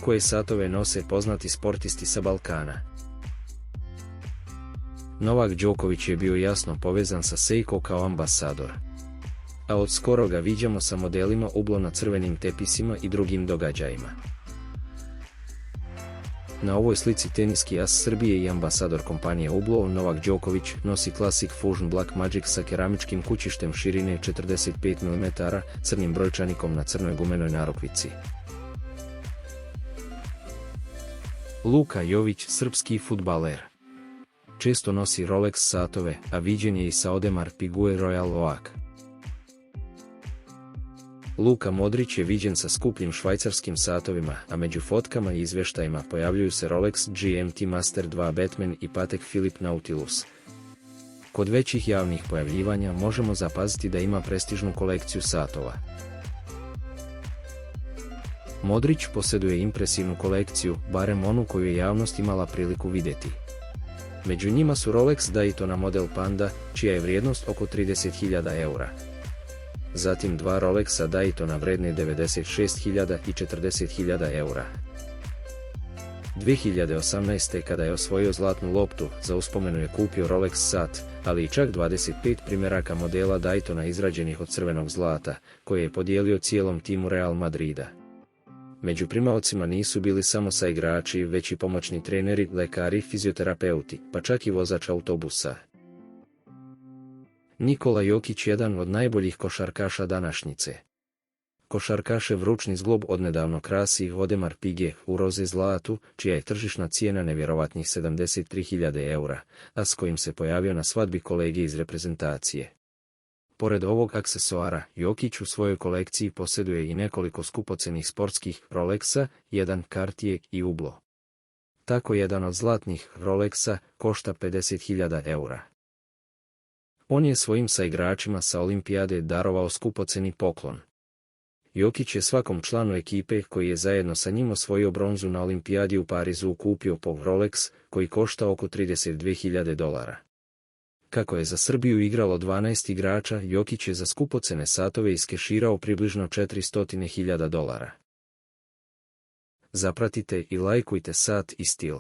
koje satove nose poznati sportisti sa Balkana. Novak Đoković je bio jasno povezan sa Seiko kao ambasador. A od skoro ga viđamo sa modelima Hublot na crvenim tepisima i drugim događajima. Na ovoj slici teniski as Srbije i ambasador kompanije Hublot Novak Đoković nosi Classic Fusion Black Magic sa keramičkim kućištem širine 45 mm, crnim brojčanikom na crnoj gumenoj narukvici. Luka Jović, srpski fudbaler. Često nosi Rolex satove, a viđen je i sa Audemars Piguet Royal Oak. Luka Modrić je viđen sa skupljim švajcarskim satovima, a među fotkama i izvještajima pojavljuju se Rolex GMT Master 2 Batman i Patek Philippe Nautilus. Kod većih javnih pojavljivanja možemo zapaziti da ima prestižnu kolekciju satova. Modrić posjeduje impresivnu kolekciju, barem onu koju je javnost imala priliku vidjeti. Među njima su Rolex Daytona model Panda, čija je vrijednost oko 30.000 eura. Zatim dva Rolexa Daytona vredne 96.000 i 40.000 eura. 2018. kada je osvojio zlatnu loptu, za uspomenu je kupio Rolex sat, ali i čak 25 primjeraka modela Daytona izrađenih od crvenog zlata, koje je podijelio cijelom timu Real Madrida. Među primaocima nisu bili samo saigrači, već i pomoćni treneri, lekari, fizioterapeuti, pa čak i vozač autobusa. Nikola Jokić, jedan od najboljih košarkaša današnjice. Košarkašev ručni zglob odnedavno krasi Audemars Piguet u roze zlatu, čija je tržišna cijena nevjerovatnih 73.000 eura, a s kojim se pojavio na svadbi kolege iz reprezentacije. Pored ovog aksesoara, Jokić u svojoj kolekciji posjeduje i nekoliko skupocenih sportskih Rolexa, jedan Cartier i Hublot. Tako jedan od zlatnih Rolexa košta 50.000 eura. On je svojim saigračima sa olimpijade darovao skupoceni poklon. Jokić je svakom članu ekipe koji je zajedno sa njim osvojio bronzu na olimpijadi u Parizu kupio po Rolex, koji košta oko 32.000 dolara. Kako je za Srbiju igralo 12 igrača, Jokić je za skupocene satove iskeširao približno 400.000 dolara. Zapratite i lajkujte Sat i stil.